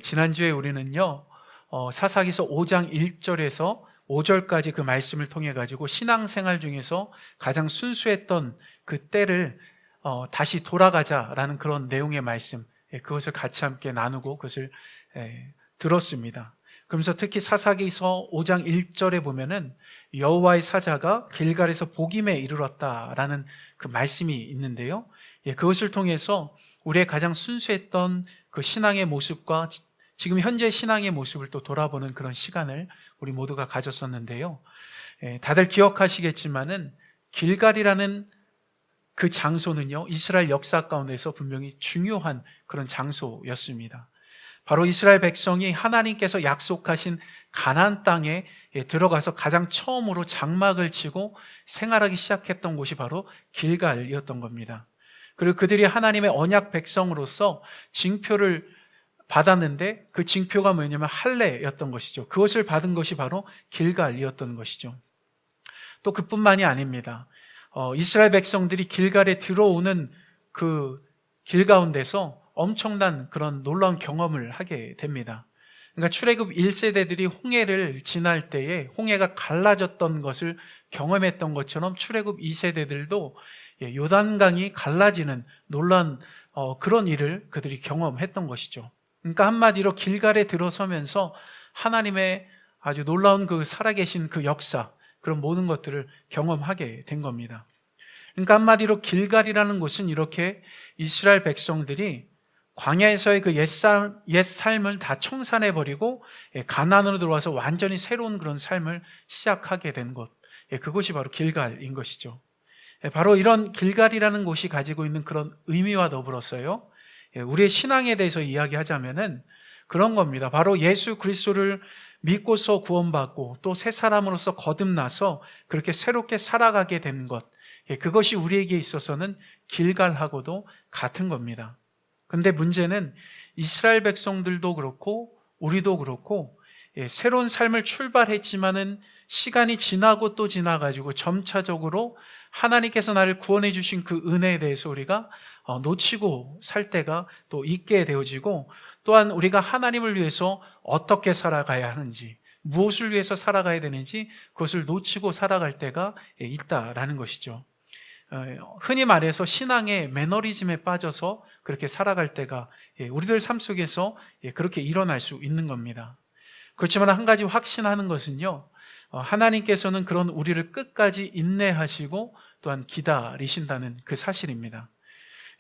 지난주에 우리는요, 사사기서 5장 1절에서 5절까지 그 말씀을 통해 가지고 신앙생활 중에서 가장 순수했던 그 때를 다시 돌아가자라는 그런 내용의 말씀, 그것을 같이 함께 나누고 그것을 들었습니다. 그러면서 특히 사사기서 5장 1절에 보면은 여호와의 사자가 길갈에서 복임에 이르렀다라는 그 말씀이 있는데요. 그것을 통해서 우리의 가장 순수했던 그 신앙의 모습과 지금 현재 신앙의 모습을 또 돌아보는 그런 시간을 우리 모두가 가졌었는데요. 다들 기억하시겠지만은 길갈이라는 그 장소는요, 이스라엘 역사 가운데서 분명히 중요한 그런 장소였습니다. 바로 이스라엘 백성이 하나님께서 약속하신 가나안 땅에 들어가서 가장 처음으로 장막을 치고 생활하기 시작했던 곳이 바로 길갈이었던 겁니다. 그리고 그들이 하나님의 언약 백성으로서 징표를 받았는데 그 징표가 뭐냐면 할례였던 것이죠. 그것을 받은 것이 바로 길갈이었던 것이죠. 또 그뿐만이 아닙니다. 이스라엘 백성들이 길갈에 들어오는 그 길 가운데서 엄청난 그런 놀라운 경험을 하게 됩니다. 그러니까 출애굽 1세대들이 홍해를 지날 때에 홍해가 갈라졌던 것을 경험했던 것처럼 출애굽 2세대들도 요단강이 갈라지는 놀라운 그런 일을 그들이 경험했던 것이죠. 그러니까 한마디로 길갈에 들어서면서 하나님의 아주 놀라운 그 살아계신 그 역사, 그런 모든 것들을 경험하게 된 겁니다. 그러니까 한마디로 길갈이라는 곳은 이렇게 이스라엘 백성들이 광야에서의 그 옛 삶을 다 청산해버리고 가나안으로 들어와서 완전히 새로운 그런 삶을 시작하게 된 곳, 그곳이 바로 길갈인 것이죠. 바로 이런 길갈이라는 곳이 가지고 있는 그런 의미와 더불어서요, 우리의 신앙에 대해서 이야기하자면은 그런 겁니다. 바로 예수 그리스도를 믿고서 구원받고 또 새 사람으로서 거듭나서 그렇게 새롭게 살아가게 된 것, 그것이 우리에게 있어서는 길갈하고도 같은 겁니다. 그런데 문제는 이스라엘 백성들도 그렇고 우리도 그렇고 새로운 삶을 출발했지만은 시간이 지나고 또 지나가지고 점차적으로 하나님께서 나를 구원해 주신 그 은혜에 대해서 우리가 놓치고 살 때가 또 있게 되어지고, 또한 우리가 하나님을 위해서 어떻게 살아가야 하는지, 무엇을 위해서 살아가야 되는지 그것을 놓치고 살아갈 때가 있다라는 것이죠. 흔히 말해서 신앙의 매너리즘에 빠져서 그렇게 살아갈 때가 우리들 삶 속에서 그렇게 일어날 수 있는 겁니다. 그렇지만 한 가지 확신하는 것은요, 하나님께서는 그런 우리를 끝까지 인내하시고 또한 기다리신다는 그 사실입니다.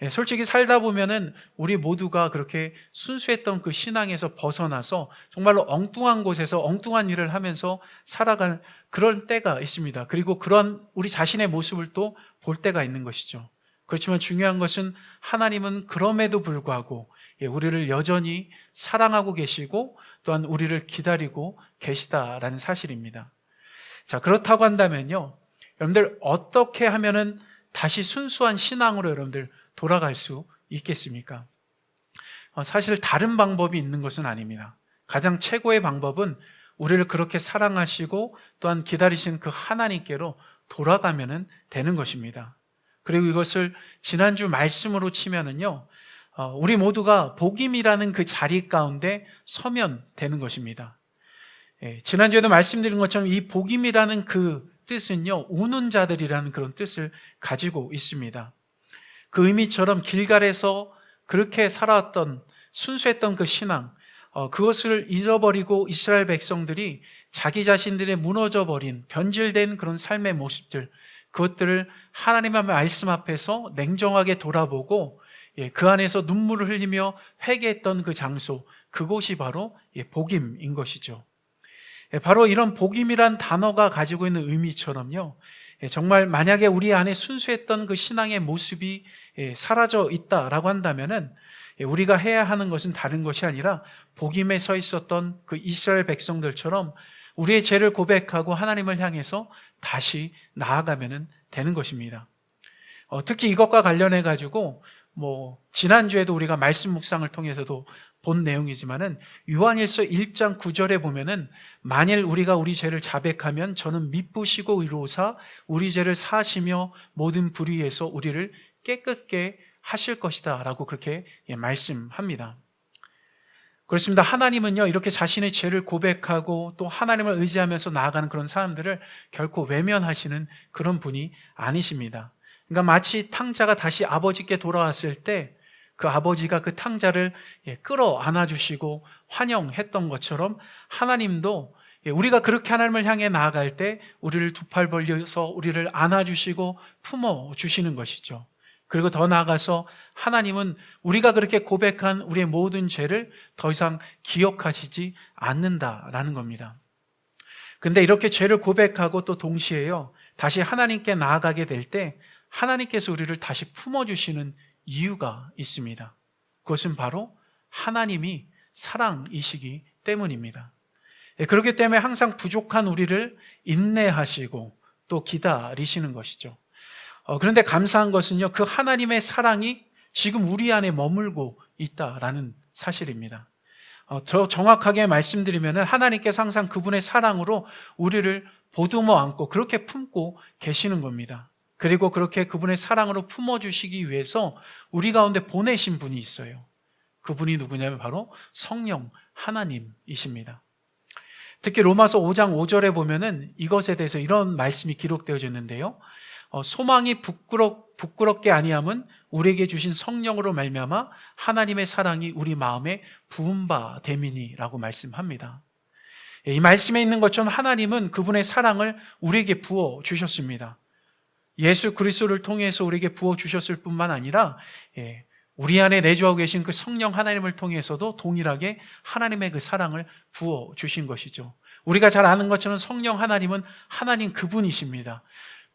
솔직히 살다 보면은 우리 모두가 그렇게 순수했던 그 신앙에서 벗어나서 정말로 엉뚱한 곳에서 엉뚱한 일을 하면서 살아갈 그런 때가 있습니다. 그리고 그런 우리 자신의 모습을 또 볼 때가 있는 것이죠. 그렇지만 중요한 것은 하나님은 그럼에도 불구하고 우리를 여전히 사랑하고 계시고 또한 우리를 기다리고 계시다라는 사실입니다. 자, 그렇다고 한다면요, 여러분들 어떻게 하면은 다시 순수한 신앙으로 여러분들 돌아갈 수 있겠습니까? 사실 다른 방법이 있는 것은 아닙니다. 가장 최고의 방법은 우리를 그렇게 사랑하시고 또한 기다리신 그 하나님께로 돌아가면 되는 것입니다. 그리고 이것을 지난주 말씀으로 치면은요, 우리 모두가 복임이라는 그 자리 가운데 서면 되는 것입니다. 지난주에도 말씀드린 것처럼 이 복임이라는 그 뜻은요, 우는 자들이라는 그런 뜻을 가지고 있습니다. 그 의미처럼 길갈에서 그렇게 살아왔던 순수했던 그 신앙, 그것을 잃어버리고 이스라엘 백성들이 자기 자신들의 무너져버린 변질된 그런 삶의 모습들, 그것들을 하나님의 말씀 앞에서 냉정하게 돌아보고 그 안에서 눈물을 흘리며 회개했던 그 장소, 그곳이 바로 복임인 것이죠. 바로 이런 복임이란 단어가 가지고 있는 의미처럼요, 정말 만약에 우리 안에 순수했던 그 신앙의 모습이 사라져 있다라고 한다면은 우리가 해야 하는 것은 다른 것이 아니라 복임에 서 있었던 그 이스라엘 백성들처럼 우리의 죄를 고백하고 하나님을 향해서 다시 나아가면 되는 것입니다. 특히 이것과 관련해 가지고 지난주에도 우리가 말씀 묵상을 통해서도 본 내용이지만은 요한일서 1장 9절에 보면은 만일 우리가 우리 죄를 자백하면 저는 미쁘시고 의로우사 우리 죄를 사하시며 모든 불의에서 우리를 깨끗게 하실 것이다 라고 그렇게 말씀합니다. 그렇습니다. 하나님은요, 이렇게 자신의 죄를 고백하고 또 하나님을 의지하면서 나아가는 그런 사람들을 결코 외면하시는 그런 분이 아니십니다. 그러니까 마치 탕자가 다시 아버지께 돌아왔을 때 그 아버지가 그 탕자를 끌어안아 주시고 환영했던 것처럼 하나님도 우리가 그렇게 하나님을 향해 나아갈 때 우리를 두 팔 벌려서 우리를 안아주시고 품어주시는 것이죠. 그리고 더 나아가서 하나님은 우리가 그렇게 고백한 우리의 모든 죄를 더 이상 기억하시지 않는다라는 겁니다. 근데 이렇게 죄를 고백하고 또 동시에요, 다시 하나님께 나아가게 될 때 하나님께서 우리를 다시 품어주시는 이유가 있습니다. 그것은 바로 하나님이 사랑이시기 때문입니다. 그렇기 때문에 항상 부족한 우리를 인내하시고 또 기다리시는 것이죠. 그런데 감사한 것은요, 그 하나님의 사랑이 지금 우리 안에 머물고 있다라는 사실입니다. 더 정확하게 말씀드리면 하나님께서 항상 그분의 사랑으로 우리를 보듬어 안고 그렇게 품고 계시는 겁니다. 그리고 그렇게 그분의 사랑으로 품어주시기 위해서 우리 가운데 보내신 분이 있어요. 그분이 누구냐면 바로 성령 하나님이십니다. 특히 로마서 5장 5절에 보면은 이것에 대해서 이런 말씀이 기록되어져 있는데요. 소망이 부끄럽게 아니함은 우리에게 주신 성령으로 말미암아 하나님의 사랑이 우리 마음에 부은 바 됨이니라고 말씀합니다. 이 말씀에 있는 것처럼 하나님은 그분의 사랑을 우리에게 부어 주셨습니다. 예수 그리스도를 통해서 우리에게 부어 주셨을 뿐만 아니라 우리 안에 내주하고 계신 그 성령 하나님을 통해서도 동일하게 하나님의 그 사랑을 부어 주신 것이죠. 우리가 잘 아는 것처럼 성령 하나님은 하나님 그분이십니다.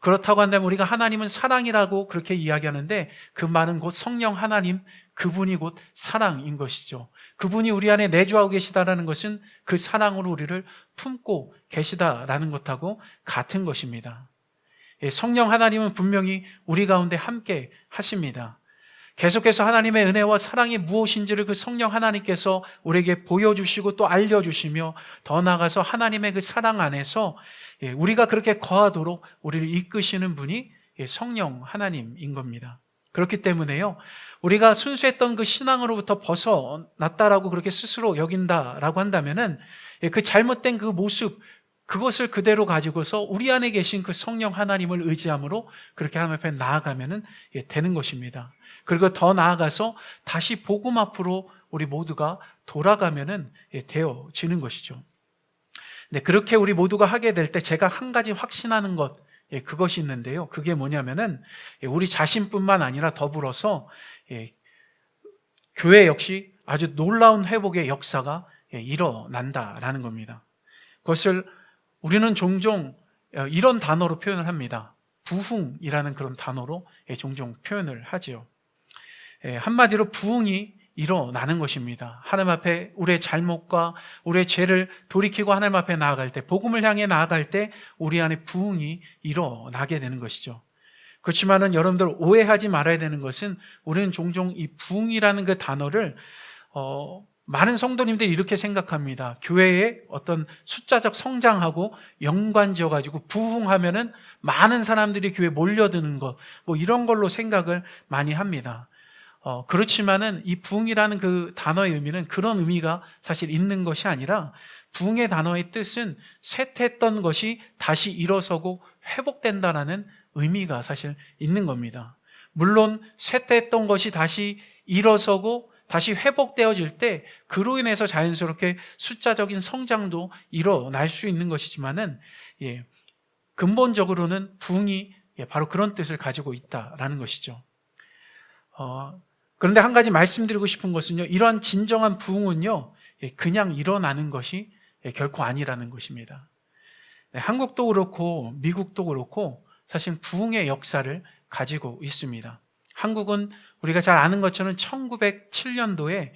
그렇다고 한다면 우리가 하나님은 사랑이라고 그렇게 이야기하는데 그 말은 곧 성령 하나님 그분이 곧 사랑인 것이죠. 그분이 우리 안에 내주하고 계시다라는 것은 그 사랑으로 우리를 품고 계시다라는 것하고 같은 것입니다. 성령 하나님은 분명히 우리 가운데 함께 하십니다. 계속해서 하나님의 은혜와 사랑이 무엇인지를 그 성령 하나님께서 우리에게 보여주시고 또 알려주시며 더 나아가서 하나님의 그 사랑 안에서 우리가 그렇게 거하도록 우리를 이끄시는 분이 성령 하나님인 겁니다. 그렇기 때문에요, 우리가 순수했던 그 신앙으로부터 벗어났다라고 그렇게 스스로 여긴다라고 한다면은 그 잘못된 그 모습, 그것을 그대로 가지고서 우리 안에 계신 그 성령 하나님을 의지함으로 그렇게 하나님 앞에 나아가면 되는 것입니다. 그리고 더 나아가서 다시 복음 앞으로 우리 모두가 돌아가면 되어지는 것이죠. 네, 그렇게 우리 모두가 하게 될 때 제가 한 가지 확신하는 것, 그것이 있는데요. 그게 뭐냐면은 우리 자신뿐만 아니라 더불어서 교회 역시 아주 놀라운 회복의 역사가 일어난다라는 겁니다. 그것을 우리는 종종 이런 단어로 표현을 합니다. 부흥이라는 그런 단어로 종종 표현을 하지요. 한마디로 부흥이 일어나는 것입니다. 하나님 앞에 우리의 잘못과 우리의 죄를 돌이키고 하나님 앞에 나아갈 때, 복음을 향해 나아갈 때 우리 안에 부흥이 일어나게 되는 것이죠. 그렇지만은 여러분들 오해하지 말아야 되는 것은 우리는 종종 이 부흥이라는 그 단어를 많은 성도님들이 이렇게 생각합니다. 교회의 어떤 숫자적 성장하고 연관지어가지고 부흥하면은 많은 사람들이 교회에 몰려드는 것, 뭐 이런 걸로 생각을 많이 합니다. 그렇지만은 이 부흥이라는 그 단어의 의미는 그런 의미가 사실 있는 것이 아니라 부흥의 단어의 뜻은 쇠퇴했던 것이 다시 일어서고 회복된다라는 의미가 사실 있는 겁니다. 물론 쇠퇴했던 것이 다시 일어서고 다시 회복되어질 때 그로 인해서 자연스럽게 숫자적인 성장도 일어날 수 있는 것이지만은 근본적으로는 부흥이 바로 그런 뜻을 가지고 있다라는 것이죠. 그런데 한 가지 말씀드리고 싶은 것은요, 이러한 진정한 부흥은요, 그냥 일어나는 것이 결코 아니라는 것입니다. 한국도 그렇고 미국도 그렇고 사실 부흥의 역사를 가지고 있습니다. 한국은 우리가 잘 아는 것처럼 1907년도에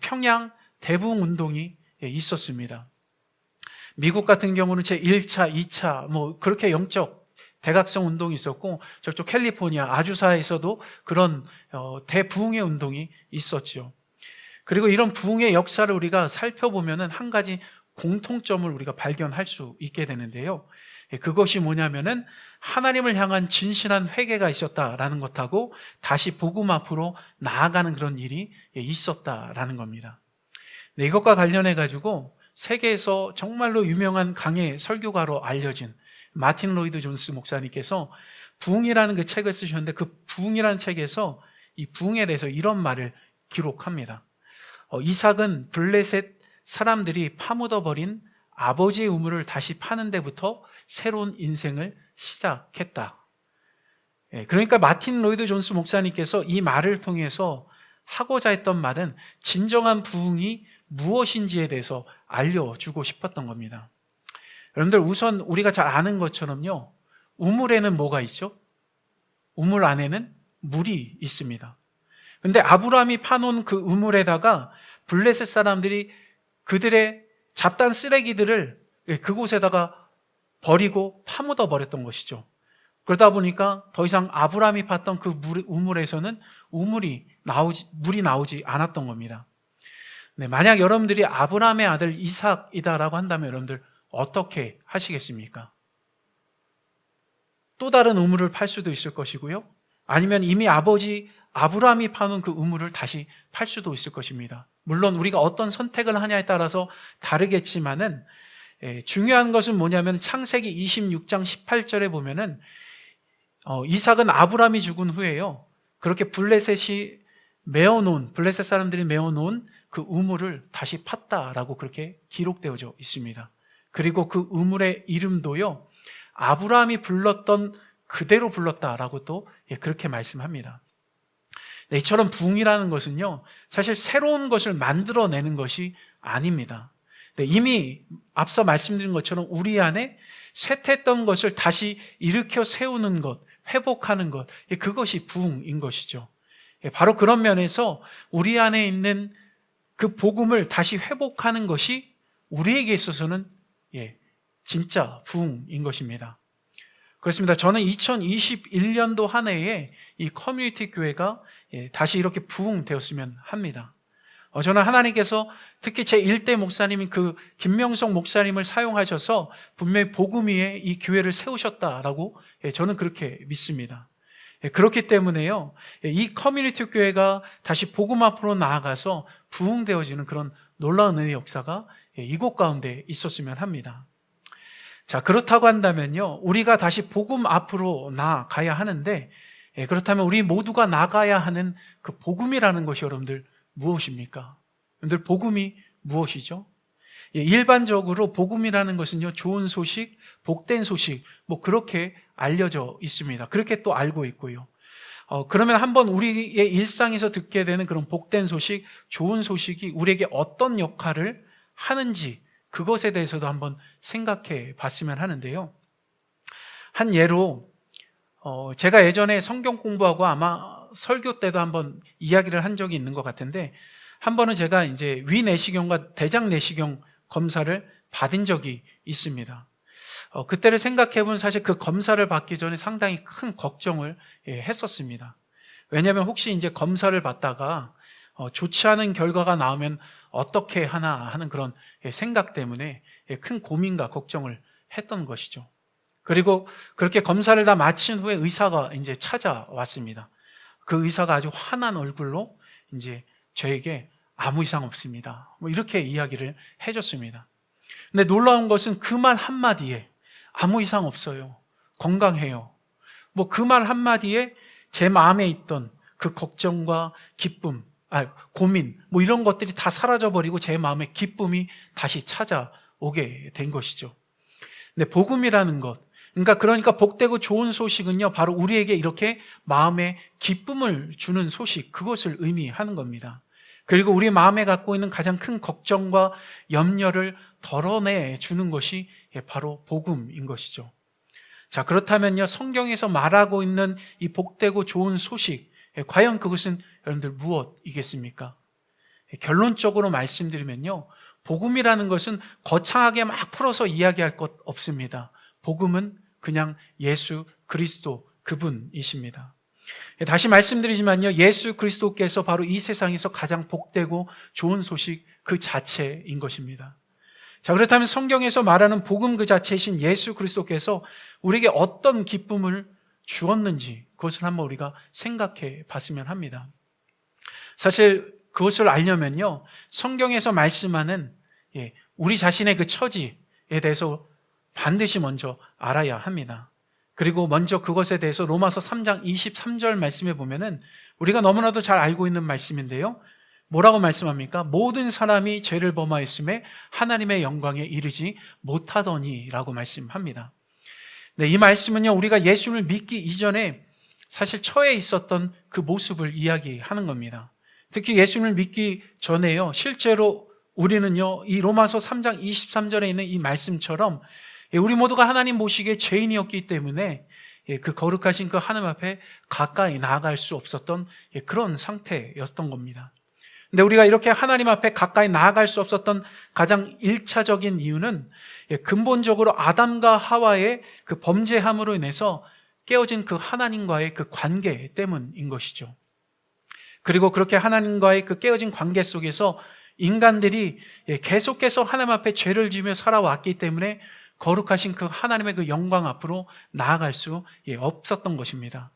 평양 대부흥 운동이 있었습니다. 미국 같은 경우는 제1차, 2차 뭐 그렇게 영적 대각성 운동이 있었고 저쪽 캘리포니아 아주사에서도 그런 대부흥의 운동이 있었죠. 그리고 이런 부흥의 역사를 우리가 살펴보면은 한 가지 공통점을 우리가 발견할 수 있게 되는데요. 그것이 뭐냐면은 하나님을 향한 진실한 회개가 있었다라는 것하고 다시 복음 앞으로 나아가는 그런 일이 있었다라는 겁니다. 네, 이것과 관련해 가지고 세계에서 정말로 유명한 강해 설교가로 알려진 마틴 로이드 존스 목사님께서 부흥이라는 그 책을 쓰셨는데, 그 부흥이라는 책에서 이 부흥에 대해서 이런 말을 기록합니다. 이삭은 블레셋 사람들이 파묻어버린 아버지의 우물을 다시 파는 데부터 새로운 인생을 시작했다. 그러니까 마틴 로이드 존스 목사님께서 이 말을 통해서 하고자 했던 말은 진정한 부흥이 무엇인지에 대해서 알려주고 싶었던 겁니다. 여러분들, 우선 우리가 잘 아는 것처럼요, 우물에는 뭐가 있죠? 우물 안에는 물이 있습니다. 그런데 아브라함이 파놓은 그 우물에다가 블레셋 사람들이 그들의 잡다한 쓰레기들을 그곳에다가 버리고 파묻어 버렸던 것이죠. 그러다 보니까 더 이상 아브라함이 팠던 그 우물에서는 물이 나오지 않았던 겁니다. 네, 만약 여러분들이 아브라함의 아들 이삭이다라고 한다면 여러분들 어떻게 하시겠습니까? 또 다른 우물을 팔 수도 있을 것이고요, 아니면 이미 아버지 아브라함이 파놓은 그 우물을 다시 팔 수도 있을 것입니다. 물론 우리가 어떤 선택을 하냐에 따라서 다르겠지만은, 중요한 것은 뭐냐면 창세기 26장 18절에 보면은 이삭은 아브라함이 죽은 후에요, 그렇게 블레셋 사람들이 메어놓은 그 우물을 다시 팠다라고 그렇게 기록되어져 있습니다. 그리고 그 우물의 이름도요, 아브라함이 불렀던 그대로 불렀다라고 또 그렇게 말씀합니다. 네, 이처럼 부흥이라는 것은요, 사실 새로운 것을 만들어내는 것이 아닙니다. 네, 이미 앞서 말씀드린 것처럼 우리 안에 쇠퇴했던 것을 다시 일으켜 세우는 것, 회복하는 것, 그것이 부흥인 것이죠. 바로 그런 면에서 우리 안에 있는 그 복음을 다시 회복하는 것이 우리에게 있어서는 진짜 부흥인 것입니다. 그렇습니다. 저는 2021년도 한 해에 이 커뮤니티 교회가 다시 이렇게 부흥되었으면 합니다. 저는 하나님께서 특히 제 1대 목사님인 그 김명석 목사님을 사용하셔서 분명히 복음 위에 이 교회를 세우셨다라고 저는 그렇게 믿습니다. 그렇기 때문에요, 이 커뮤니티 교회가 다시 복음 앞으로 나아가서 부흥되어지는 그런 놀라운 은혜의 역사가 이곳 가운데 있었으면 합니다. 자, 그렇다고 한다면요, 우리가 다시 복음 앞으로 나아가야 하는데, 그렇다면 우리 모두가 나가야 하는 그 복음이라는 것이 여러분들 무엇입니까? 여러분들 복음이 무엇이죠? 일반적으로 복음이라는 것은요, 좋은 소식, 복된 소식, 그렇게 알려져 있습니다. 그렇게 또 알고 있고요. 그러면 한번 우리의 일상에서 듣게 되는 그런 복된 소식, 좋은 소식이 우리에게 어떤 역할을 하는지, 그것에 대해서도 한번 생각해 봤으면 하는데요. 한 예로, 제가 예전에 성경 공부하고 아마 설교 때도 한번 이야기를 한 적이 있는 것 같은데, 한 번은 제가 이제 위내시경과 대장내시경 검사를 받은 적이 있습니다. 그때를 생각해 보면 사실 그 검사를 받기 전에 상당히 큰 걱정을 했었습니다. 왜냐하면 혹시 이제 검사를 받다가 좋지 않은 결과가 나오면 어떻게 하나 하는 그런 생각 때문에 큰 고민과 걱정을 했던 것이죠. 그리고 그렇게 검사를 다 마친 후에 의사가 이제 찾아왔습니다. 그 의사가 아주 환한 얼굴로 이제 저에게 아무 이상 없습니다, 이렇게 이야기를 해줬습니다. 근데 놀라운 것은 그 말 한마디에 아무 이상 없어요, 건강해요, 그 말 한마디에 제 마음에 있던 그 걱정과 기쁨, 고민, 이런 것들이 다 사라져버리고 제 마음에 기쁨이 다시 찾아오게 된 것이죠. 근데 복음이라는 것, 그러니까 복되고 좋은 소식은요, 바로 우리에게 이렇게 마음에 기쁨을 주는 소식, 그것을 의미하는 겁니다. 그리고 우리 마음에 갖고 있는 가장 큰 걱정과 염려를 덜어내 주는 것이 바로 복음인 것이죠. 자, 그렇다면요, 성경에서 말하고 있는 이 복되고 좋은 소식, 과연 그것은 여러분들 무엇이겠습니까? 결론적으로 말씀드리면요, 복음이라는 것은 거창하게 막 풀어서 이야기할 것 없습니다. 복음은 그냥 예수 그리스도 그분이십니다. 다시 말씀드리지만요, 예수 그리스도께서 바로 이 세상에서 가장 복되고 좋은 소식 그 자체인 것입니다. 자, 그렇다면 성경에서 말하는 복음 그 자체이신 예수 그리스도께서 우리에게 어떤 기쁨을 주었는지 그것을 한번 우리가 생각해 봤으면 합니다. 사실 그것을 알려면요, 성경에서 말씀하는 우리 자신의 그 처지에 대해서 반드시 먼저 알아야 합니다. 그리고 먼저 그것에 대해서 로마서 3장 23절 말씀에 보면은 우리가 너무나도 잘 알고 있는 말씀인데요, 뭐라고 말씀합니까? 모든 사람이 죄를 범하였음에 하나님의 영광에 이르지 못하더니 라고 말씀합니다. 네, 이 말씀은요, 우리가 예수를 믿기 이전에 사실 처해 있었던 그 모습을 이야기하는 겁니다. 특히 예수를 믿기 전에요, 실제로 우리는요, 이 로마서 3장 23절에 있는 이 말씀처럼 우리 모두가 하나님 보시기에 죄인이었기 때문에 그 거룩하신 그 하나님 앞에 가까이 나아갈 수 없었던 그런 상태였던 겁니다. 근데 우리가 이렇게 하나님 앞에 가까이 나아갈 수 없었던 가장 1차적인 이유는 근본적으로 아담과 하와의 그 범죄함으로 인해서 깨어진 그 하나님과의 그 관계 때문인 것이죠. 그리고 그렇게 하나님과의 그 깨어진 관계 속에서 인간들이 계속해서 하나님 앞에 죄를 지으며 살아왔기 때문에 거룩하신 그 하나님의 그 영광 앞으로 나아갈 수 없었던 것입니다.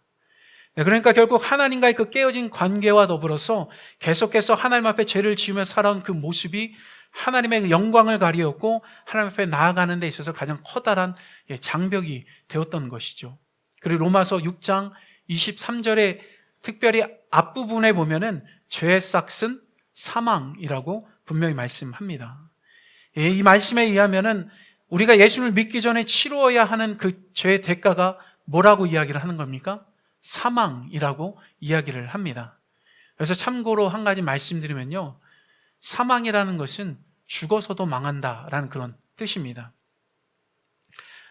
그러니까 결국 하나님과의 그 깨어진 관계와 더불어서 계속해서 하나님 앞에 죄를 지으며 살아온 그 모습이 하나님의 영광을 가리었고 하나님 앞에 나아가는 데 있어서 가장 커다란 장벽이 되었던 것이죠. 그리고 로마서 6장 23절에 특별히 앞부분에 보면은 죄의 삭은 사망이라고 분명히 말씀합니다. 이 말씀에 의하면은 우리가 예수를 믿기 전에 치루어야 하는 그 죄의 대가가 뭐라고 이야기를 하는 겁니까? 사망이라고 이야기를 합니다. 그래서 참고로 한 가지 말씀드리면요, 사망이라는 것은 죽어서도 망한다라는 그런 뜻입니다.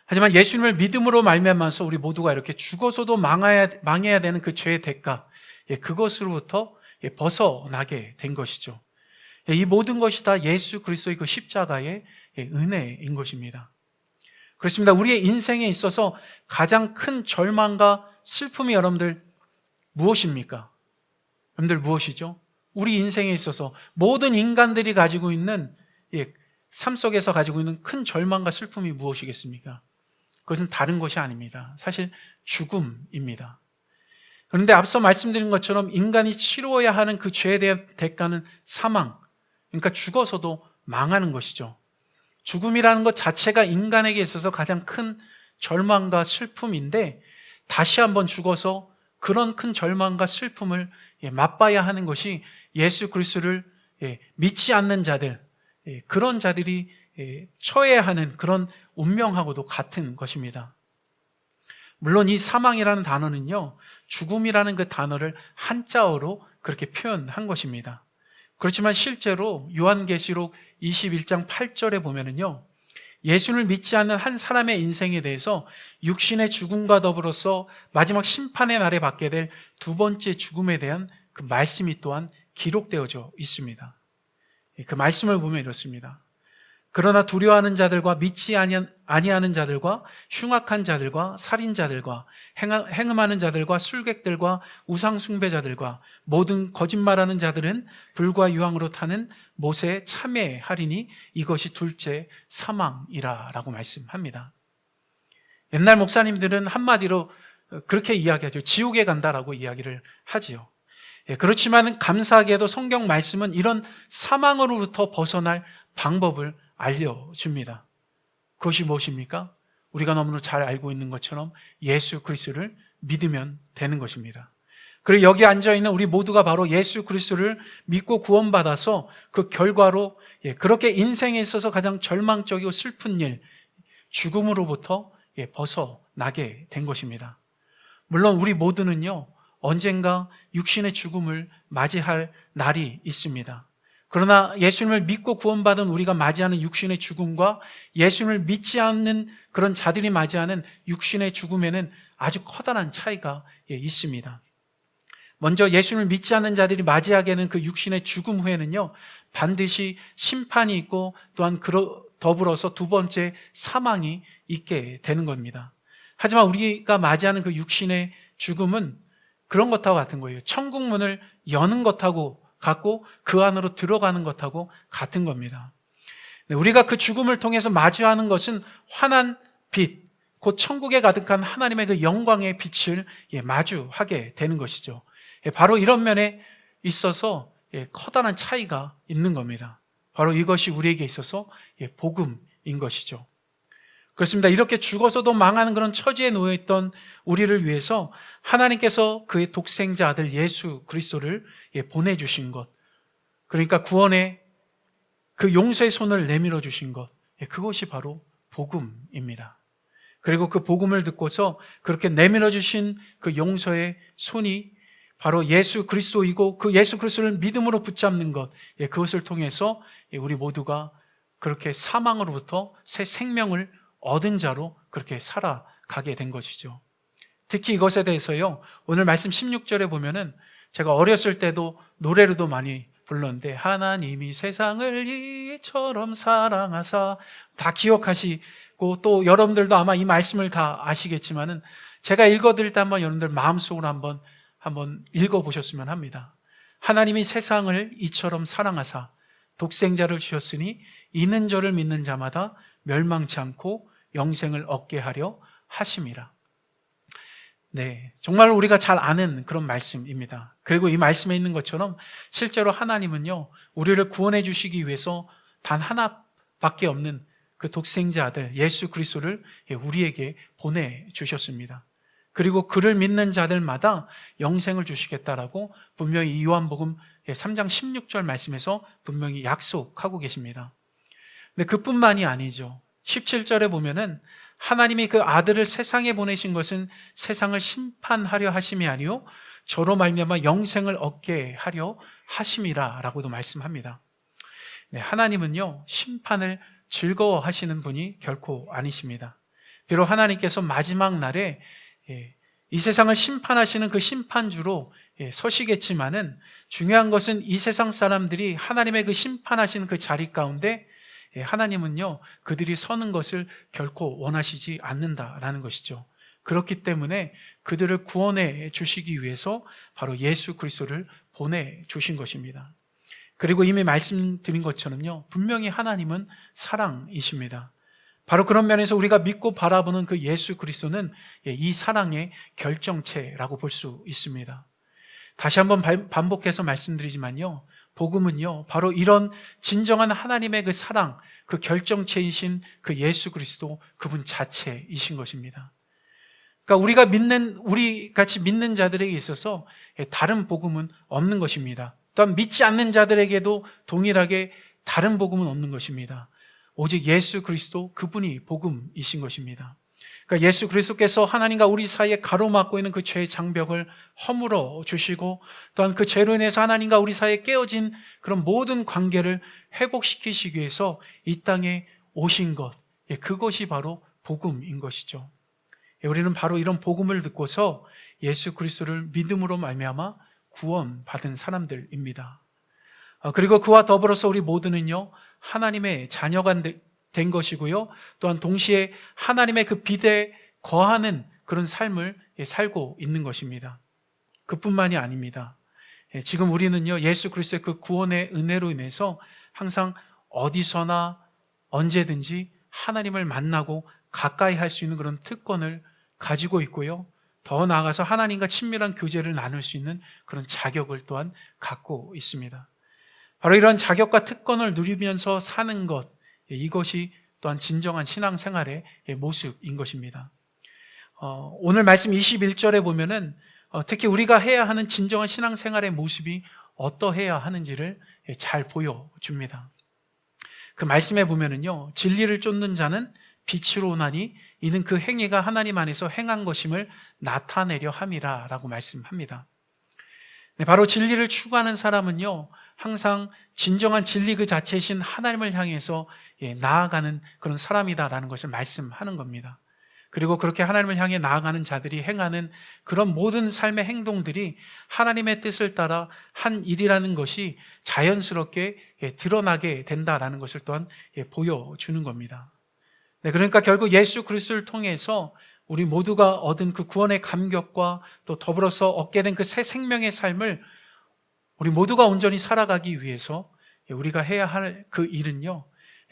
하지만 예수님을 믿음으로 말미암아서 우리 모두가 이렇게 죽어서도 망해야 되는 그 죄의 대가, 그것으로부터 벗어나게 된 것이죠. 이 모든 것이 다 예수 그리스도의 그 십자가의 은혜인 것입니다. 그렇습니다. 우리의 인생에 있어서 가장 큰 절망과 슬픔이 여러분들 무엇입니까? 여러분들 무엇이죠? 우리 인생에 있어서 모든 인간들이 가지고 있는 삶 속에서 가지고 있는 큰 절망과 슬픔이 무엇이겠습니까? 그것은 다른 것이 아닙니다. 사실 죽음입니다. 그런데 앞서 말씀드린 것처럼 인간이 치루어야 하는 그 죄에 대한 대가는 사망, 그러니까 죽어서도 망하는 것이죠. 죽음이라는 것 자체가 인간에게 있어서 가장 큰 절망과 슬픔인데 다시 한번 죽어서 그런 큰 절망과 슬픔을 맛봐야 하는 것이 예수 그리스도를 믿지 않는 자들, 그런 자들이 처해야 하는 그런 운명하고도 같은 것입니다. 물론 이 사망이라는 단어는요, 죽음이라는 그 단어를 한자어로 그렇게 표현한 것입니다. 그렇지만 실제로 요한계시록 21장 8절에 보면은요, 예수를 믿지 않는 한 사람의 인생에 대해서 육신의 죽음과 더불어서 마지막 심판의 날에 받게 될 두 번째 죽음에 대한 그 말씀이 또한 기록되어져 있습니다. 그 말씀을 보면 이렇습니다. 그러나 두려워하는 자들과 믿지 아니하는 자들과 흉악한 자들과 살인자들과 행음하는 자들과 술객들과 우상숭배자들과 모든 거짓말하는 자들은 불과 유황으로 타는 못에 참여하리니 이것이 둘째 사망이라 라고 말씀합니다. 옛날 목사님들은 한마디로 그렇게 이야기하죠. 지옥에 간다라고 이야기를 하지요. 그렇지만 감사하게도 성경 말씀은 이런 사망으로부터 벗어날 방법을 알려줍니다. 그것이 무엇입니까? 우리가 너무나 잘 알고 있는 것처럼 예수 그리스도를 믿으면 되는 것입니다. 그리고 여기 앉아있는 우리 모두가 바로 예수 그리스도를 믿고 구원받아서 그 결과로 그렇게 인생에 있어서 가장 절망적이고 슬픈 일, 죽음으로부터 벗어나게 된 것입니다. 물론 우리 모두는요, 언젠가 육신의 죽음을 맞이할 날이 있습니다. 그러나 예수님을 믿고 구원받은 우리가 맞이하는 육신의 죽음과 예수님을 믿지 않는 그런 자들이 맞이하는 육신의 죽음에는 아주 커다란 차이가 있습니다. 먼저 예수님을 믿지 않는 자들이 맞이하게 되는 그 육신의 죽음 후에는요, 반드시 심판이 있고 또한 더불어서 두 번째 사망이 있게 되는 겁니다. 하지만 우리가 맞이하는 그 육신의 죽음은 그런 것하고 같은 거예요. 천국 문을 여는 것하고 같고 그 안으로 들어가는 것하고 같은 겁니다. 우리가 그 죽음을 통해서 마주하는 것은 환한 빛, 곧 천국에 가득한 하나님의 그 영광의 빛을 마주하게 되는 것이죠. 바로 이런 면에 있어서 커다란 차이가 있는 겁니다. 바로 이것이 우리에게 있어서 복음인 것이죠. 그렇습니다. 이렇게 죽어서도 망하는 그런 처지에 놓여있던 우리를 위해서 하나님께서 그의 독생자 아들 예수 그리스도를 보내주신 것, 그러니까 구원의 그 용서의 손을 내밀어 주신 것, 그것이 바로 복음입니다. 그리고 그 복음을 듣고서 그렇게 내밀어 주신 그 용서의 손이 바로 예수 그리스도이고 그 예수 그리스도를 믿음으로 붙잡는 것, 그것을 통해서 우리 모두가 그렇게 사망으로부터 새 생명을 얻은 자로 그렇게 살아가게 된 것이죠. 특히 이것에 대해서요, 오늘 말씀 16절에 보면은 제가 어렸을 때도 노래로도 많이 불렀는데, 하나님이 세상을 이처럼 사랑하사, 다 기억하시고 또 여러분들도 아마 이 말씀을 다 아시겠지만은 제가 읽어드릴 때 한번 여러분들 마음속으로 한번 읽어보셨으면 합니다. 하나님이 세상을 이처럼 사랑하사 독생자를 주셨으니 이는 저를 믿는 자마다 멸망치 않고 영생을 얻게 하려 하심이라. 네, 정말 우리가 잘 아는 그런 말씀입니다. 그리고 이 말씀에 있는 것처럼 실제로 하나님은요, 우리를 구원해 주시기 위해서 단 하나밖에 없는 그 독생자 아들 예수 그리스도를 우리에게 보내주셨습니다. 그리고 그를 믿는 자들마다 영생을 주시겠다라고 분명히 요한복음 3장 16절 말씀에서 분명히 약속하고 계십니다. 근데 그뿐만이 아니죠. 17절에 보면은 하나님이 그 아들을 세상에 보내신 것은 세상을 심판하려 하심이 아니요 저로 말미암아 영생을 얻게 하려 하심이라라고도 말씀합니다. 네, 하나님은요 심판을 즐거워하시는 분이 결코 아니십니다. 비록 하나님께서 마지막 날에 이 세상을 심판하시는 그 심판주로 서시겠지만은 중요한 것은 이 세상 사람들이 하나님의 그 심판하시는 그 자리 가운데 하나님은요 그들이 서는 것을 결코 원하시지 않는다라는 것이죠. 그렇기 때문에 그들을 구원해 주시기 위해서 바로 예수 그리스도를 보내주신 것입니다. 그리고 이미 말씀드린 것처럼요 분명히 하나님은 사랑이십니다. 바로 그런 면에서 우리가 믿고 바라보는 그 예수 그리스도는 이 사랑의 결정체라고 볼 수 있습니다. 다시 한번 반복해서 말씀드리지만요 복음은요 바로 이런 진정한 하나님의 그 사랑, 그 결정체이신 그 예수 그리스도 그분 자체이신 것입니다. 그러니까 우리 같이 믿는 자들에게 있어서 다른 복음은 없는 것입니다. 또한 믿지 않는 자들에게도 동일하게 다른 복음은 없는 것입니다. 오직 예수 그리스도 그분이 복음이신 것입니다. 그러니까 예수 그리스도께서 하나님과 우리 사이에 가로막고 있는 그 죄의 장벽을 허물어 주시고 또한 그 죄로 인해서 하나님과 우리 사이에 깨어진 그런 모든 관계를 회복시키시기 위해서 이 땅에 오신 것, 그것이 바로 복음인 것이죠. 우리는 바로 이런 복음을 듣고서 예수 그리스도를 믿음으로 말미암아 구원받은 사람들입니다. 그리고 그와 더불어서 우리 모두는요 하나님의 자녀가 된 것이고요 또한 동시에 하나님의 그 빛에 거하는 그런 삶을 살고 있는 것입니다. 그뿐만이 아닙니다. 지금 우리는요 예수 그리스도의 그 구원의 은혜로 인해서 항상 어디서나 언제든지 하나님을 만나고 가까이 할 수 있는 그런 특권을 가지고 있고요 더 나아가서 하나님과 친밀한 교제를 나눌 수 있는 그런 자격을 또한 갖고 있습니다. 바로 이런 자격과 특권을 누리면서 사는 것, 이것이 또한 진정한 신앙생활의 모습인 것입니다. 오늘 말씀 21절에 보면은 특히 우리가 해야 하는 진정한 신앙생활의 모습이 어떠해야 하는지를 잘 보여줍니다. 그 말씀에 보면은요, 진리를 쫓는 자는 빛으로 오나니 이는 그 행위가 하나님 안에서 행한 것임을 나타내려 함이라 라고 말씀합니다. 네, 바로 진리를 추구하는 사람은요 항상 진정한 진리 그 자체이신 하나님을 향해서 나아가는 그런 사람이다라는 것을 말씀하는 겁니다. 그리고 그렇게 하나님을 향해 나아가는 자들이 행하는 그런 모든 삶의 행동들이 하나님의 뜻을 따라 한 일이라는 것이 자연스럽게 드러나게 된다라는 것을 또한 보여주는 겁니다. 네, 그러니까 결국 예수 그리스도를 통해서 우리 모두가 얻은 그 구원의 감격과 또 더불어서 얻게 된 그 새 생명의 삶을 우리 모두가 온전히 살아가기 위해서 우리가 해야 할 그 일은요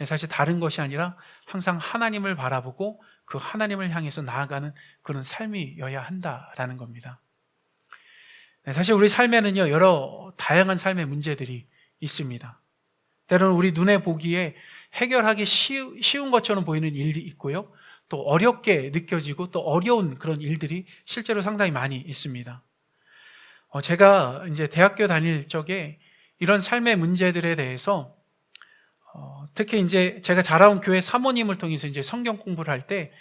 사실 다른 것이 아니라 항상 하나님을 바라보고 그 하나님을 향해서 나아가는 그런 삶이어야 한다라는 겁니다. 사실 우리 삶에는요, 여러 다양한 삶의 문제들이 있습니다. 때로는 우리 눈에 보기에 해결하기 쉬운 것처럼 보이는 일이 있고요. 또 어렵게 느껴지고 또 어려운 그런 일들이 실제로 상당히 많이 있습니다. 제가 이제 대학교 다닐 적에 이런 삶의 문제들에 대해서 특히 이제 제가 자라온 교회 사모님을 통해서 이제 성경 공부를 할 때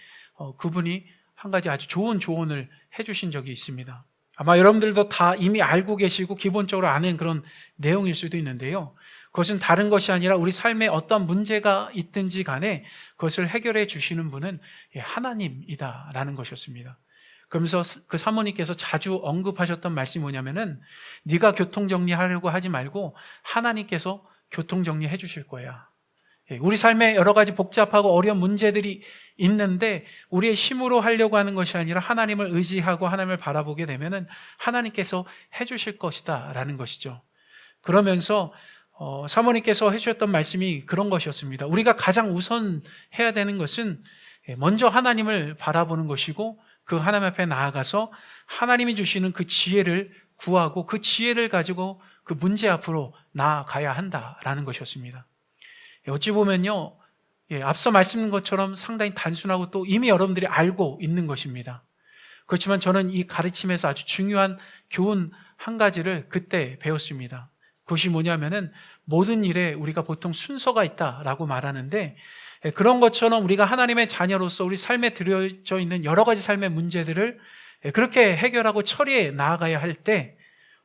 그분이 한 가지 아주 좋은 조언을 해주신 적이 있습니다. 아마 여러분들도 다 이미 알고 계시고 기본적으로 아는 그런 내용일 수도 있는데요. 그것은 다른 것이 아니라 우리 삶에 어떤 문제가 있든지 간에 그것을 해결해 주시는 분은 하나님이다라는 것이었습니다. 그러면서 그 사모님께서 자주 언급하셨던 말씀이 뭐냐면은 네가 교통정리하려고 하지 말고 하나님께서 교통정리해 주실 거야. 우리 삶에 여러 가지 복잡하고 어려운 문제들이 있는데 우리의 힘으로 하려고 하는 것이 아니라 하나님을 의지하고 하나님을 바라보게 되면은 하나님께서 해주실 것이다 라는 것이죠. 그러면서 사모님께서 해주셨던 말씀이 그런 것이었습니다. 우리가 가장 우선 해야 되는 것은 먼저 하나님을 바라보는 것이고 그 하나님 앞에 나아가서 하나님이 주시는 그 지혜를 구하고 그 지혜를 가지고 그 문제 앞으로 나아가야 한다라는 것이었습니다. 어찌 보면요, 앞서 말씀드린 것처럼 상당히 단순하고 또 이미 여러분들이 알고 있는 것입니다. 그렇지만 저는 이 가르침에서 아주 중요한 교훈 한 가지를 그때 배웠습니다. 그것이 뭐냐면은 모든 일에 우리가 보통 순서가 있다라고 말하는데 그런 것처럼 우리가 하나님의 자녀로서 우리 삶에 들여져 있는 여러 가지 삶의 문제들을 그렇게 해결하고 처리해 나아가야 할 때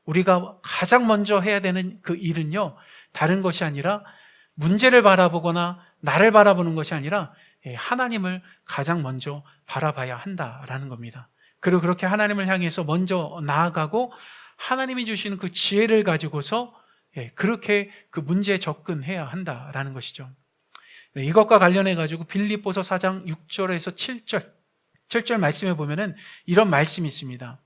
우리가 가장 먼저 해야 되는 그 일은요, 다른 것이 아니라 문제를 바라보거나 나를 바라보는 것이 아니라 하나님을 가장 먼저 바라봐야 한다라는 겁니다. 그리고 그렇게 하나님을 향해서 먼저 나아가고 하나님이 주시는 그 지혜를 가지고서 그렇게 그 문제에 접근해야 한다라는 것이죠. 이것과 관련해 가지고 빌립보서 4장 6절에서 7절 말씀에 보면은 이런 말씀이 있습니다.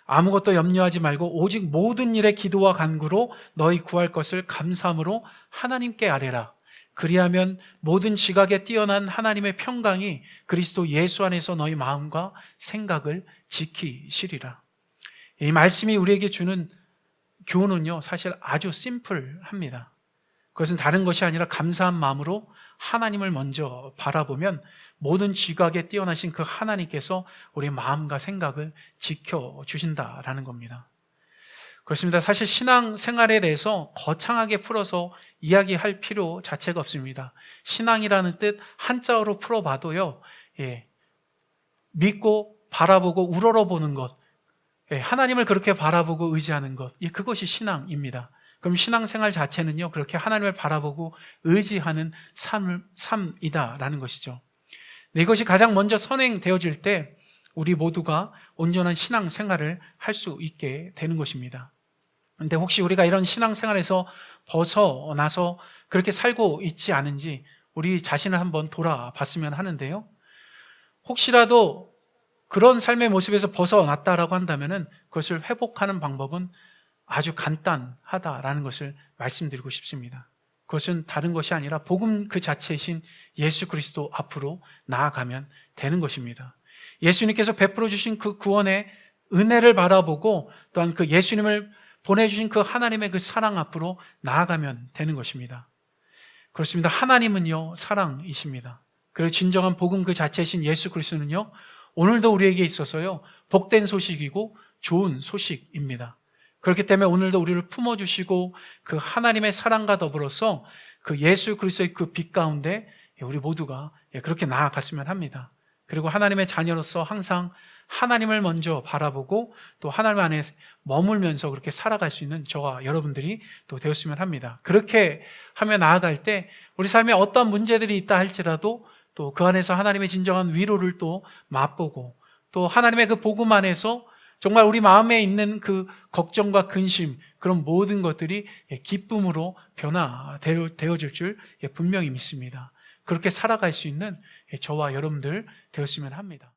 아무것도 염려하지 말고 오직 모든 일에 기도와 간구로 너희 구할 것을 감사함으로 하나님께 아뢰라. 그리하면 모든 지각에 뛰어난 하나님의 평강이 그리스도 예수 안에서 너희 마음과 생각을 지키시리라. 이 말씀이 우리에게 주는 교훈은요, 사실 아주 심플합니다. 그것은 다른 것이 아니라 감사한 마음으로 하나님을 먼저 바라보면 모든 지각에 뛰어나신 그 하나님께서 우리의 마음과 생각을 지켜주신다라는 겁니다. 그렇습니다. 사실 신앙생활에 대해서 거창하게 풀어서 이야기할 필요 자체가 없습니다. 신앙이라는 뜻 한자어로 풀어봐도요, 믿고 바라보고 우러러보는 것, 하나님을 그렇게 바라보고 의지하는 것, 그것이 신앙입니다. 그럼 신앙생활 자체는요, 그렇게 하나님을 바라보고 의지하는 삶이다라는 것이죠. 이것이 가장 먼저 선행되어질 때 우리 모두가 온전한 신앙생활을 할 수 있게 되는 것입니다. 그런데 혹시 우리가 이런 신앙생활에서 벗어나서 그렇게 살고 있지 않은지 우리 자신을 한번 돌아봤으면 하는데요. 혹시라도 그런 삶의 모습에서 벗어났다라고 한다면 그것을 회복하는 방법은 아주 간단하다라는 것을 말씀드리고 싶습니다. 그것은 다른 것이 아니라 복음 그 자체이신 예수 그리스도 앞으로 나아가면 되는 것입니다. 예수님께서 베풀어 주신 그 구원의 은혜를 바라보고 또한 그 예수님을 보내주신 그 하나님의 그 사랑 앞으로 나아가면 되는 것입니다. 그렇습니다. 하나님은요, 사랑이십니다. 그리고 진정한 복음 그 자체이신 예수 그리스도는요, 오늘도 우리에게 있어서요, 복된 소식이고 좋은 소식입니다. 그렇기 때문에 오늘도 우리를 품어주시고 그 하나님의 사랑과 더불어서 그 예수 그리스도의 그 빛 가운데 우리 모두가 그렇게 나아갔으면 합니다. 그리고 하나님의 자녀로서 항상 하나님을 먼저 바라보고 또 하나님 안에 머물면서 그렇게 살아갈 수 있는 저와 여러분들이 또 되었으면 합니다. 그렇게 하며 나아갈 때 우리 삶에 어떤 문제들이 있다 할지라도 또 그 안에서 하나님의 진정한 위로를 또 맛보고 또 하나님의 그 복음 안에서 정말 우리 마음에 있는 그 걱정과 근심, 그런 모든 것들이 기쁨으로 변화되어질 줄 분명히 믿습니다. 그렇게 살아갈 수 있는 저와 여러분들 되었으면 합니다.